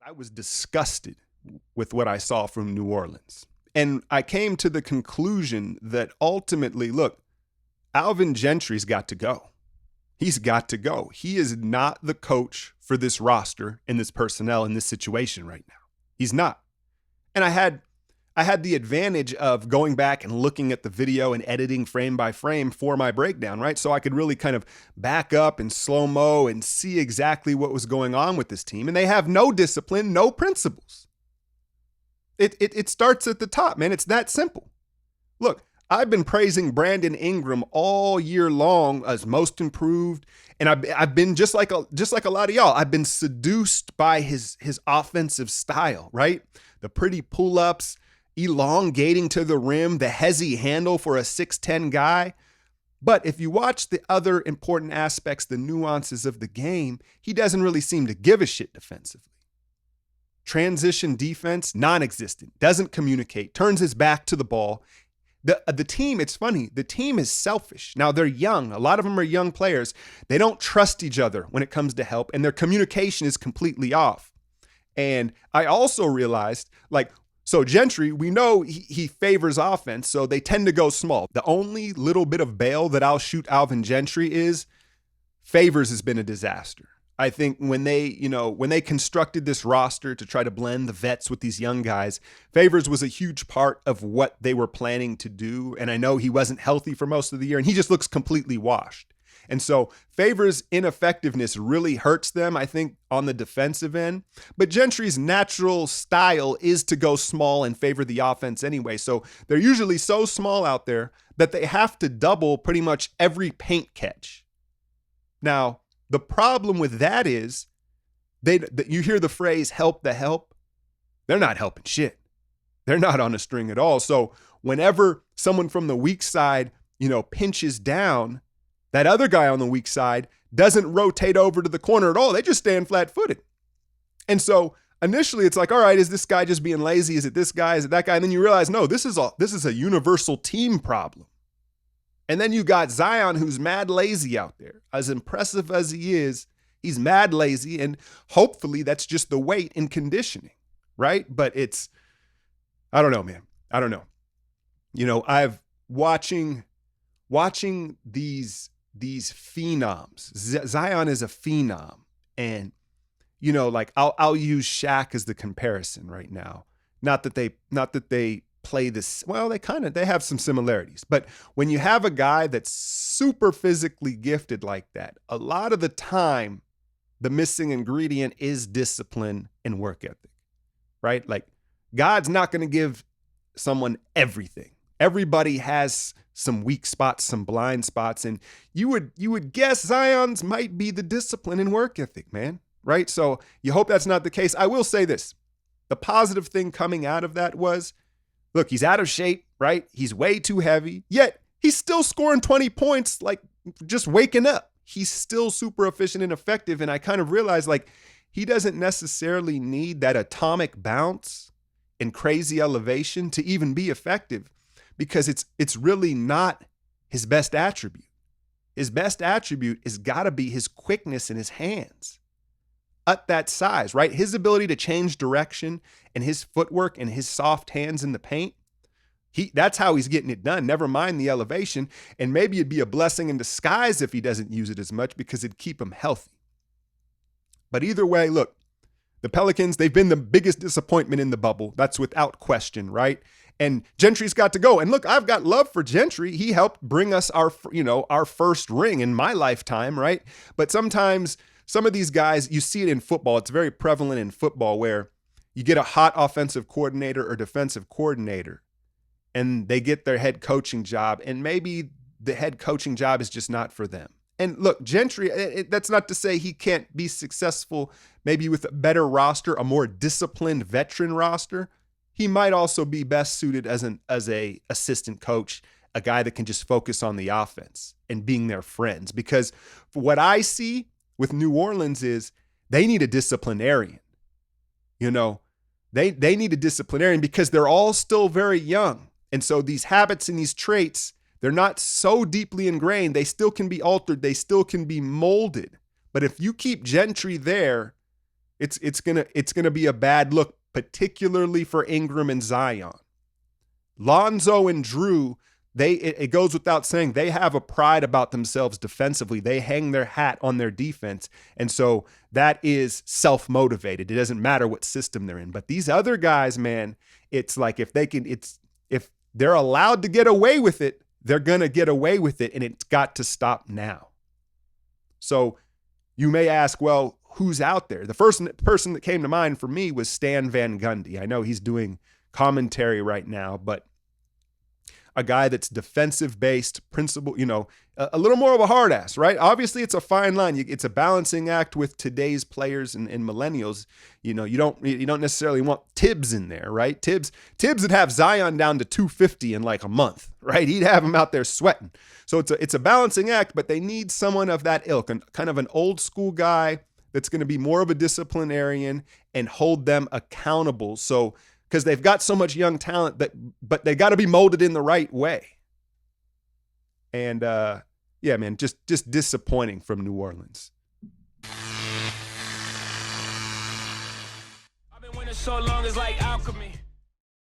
I was disgusted with what I saw from New Orleans. And I came to the conclusion that ultimately, look, Alvin Gentry's got to go. He's got to go. He is not the coach for this roster and this personnel in this situation right now. He's not. And I had the advantage of going back and looking at the video and editing frame by frame for my breakdown, right? So I could really kind of back up and slow-mo and see exactly what was going on with this team. And they have no discipline, no principles. It starts at the top, man. It's that simple. Look, I've been praising Brandon Ingram all year long as most improved, and I've been just like a lot of y'all. I've been seduced by his offensive style, right? The pretty pull-ups, elongating to the rim, the hezzy handle for a 6'10 guy. But if you watch the other important aspects, the nuances of the game, he doesn't really seem to give a shit defensively. Transition defense, non-existent, doesn't communicate, turns his back to the ball. The team, it's funny, the team is selfish. Now, they're young. A lot of them are young players. They don't trust each other when it comes to help, and their communication is completely off. And I also realized, so Gentry, we know he favors offense, so they tend to go small. The only little bit of bail that I'll shoot Alvin Gentry is Favors has been a disaster. I think when they constructed this roster to try to blend the vets with these young guys, Favors was a huge part of what they were planning to do. And I know he wasn't healthy for most of the year, and he just looks completely washed. And so Favors' ineffectiveness really hurts them, I think, on the defensive end. But Gentry's natural style is to go small and favor the offense anyway. So they're usually so small out there that they have to double pretty much every paint catch. Now, the problem with that is you hear the phrase help the help. They're not helping shit. They're not on a string at all. So whenever someone from the weak side, pinches down, that other guy on the weak side doesn't rotate over to the corner at all. They just stand flat-footed. And so initially it's like, all right, is this guy just being lazy? Is it this guy? Is it that guy? And then you realize, no, this is a universal team problem. And then you got Zion, who's mad lazy out there. As impressive as he is, he's mad lazy, and hopefully that's just the weight in conditioning, right? But I don't know, man. I don't know. I've watching these phenoms. Zion is a phenom, and I'll use Shaq as the comparison right now. Not that they play this, well, they have some similarities. But when you have a guy that's super physically gifted like that, a lot of the time, the missing ingredient is discipline and work ethic, right? Like, God's not going to give someone everything. Everybody has some weak spots, some blind spots, and you would guess Zion's might be the discipline and work ethic, man, right? So you hope that's not the case. I will say this. The positive thing coming out of that was, look, he's out of shape, right? He's way too heavy, yet he's still scoring 20 points, like just waking up. He's still super efficient and effective. And I kind of realized, he doesn't necessarily need that atomic bounce and crazy elevation to even be effective, because it's really not his best attribute. His best attribute has got to be his quickness in his hands. At that size, right? His ability to change direction and his footwork and his soft hands in the paint, that's how he's getting it done. Never mind the elevation. And maybe it'd be a blessing in disguise if he doesn't use it as much, because it'd keep him healthy. But either way, look, the Pelicans, they've been the biggest disappointment in the bubble. That's without question, right? And Gentry's got to go. And look, I've got love for Gentry. He helped bring us our first ring in my lifetime, right? But sometimes some of these guys, you see it in football. It's very prevalent in football where you get a hot offensive coordinator or defensive coordinator, and they get their head coaching job, and maybe the head coaching job is just not for them. And look, Gentry, that's not to say he can't be successful maybe with a better roster, a more disciplined veteran roster. He might also be best suited as a assistant coach, a guy that can just focus on the offense and being their friends. Because for what I see with New Orleans is they need a disciplinarian. They need a disciplinarian because they're all still very young. And so these habits and these traits, they're not so deeply ingrained. They still can be altered. They still can be molded. But if you keep Gentry there, It's gonna be a bad look, particularly for Ingram and Zion. Lonzo and Drew, it goes without saying, they have a pride about themselves defensively. They hang their hat on their defense. And so that is self-motivated. It doesn't matter what system they're in. But these other guys, man, it's like if they're allowed to get away with it, they're going to get away with it, and it's got to stop now. So you may ask, well, who's out there? The first person that came to mind for me was Stan Van Gundy. I know he's doing commentary right now, but a guy that's defensive-based, principle, a little more of a hard ass, right? Obviously, it's a fine line. It's a balancing act with today's players and millennials. You don't necessarily want Tibbs in there, right? Tibbs would have Zion down to 250 in like a month, right? He'd have him out there sweating. So it's a balancing act, but they need someone of that ilk, and kind of an old school guy that's going to be more of a disciplinarian and hold them accountable. So, because they've got so much young talent, but they got to be molded in the right way. And yeah, man, just disappointing from New Orleans. I've been winning so long, it's like alchemy.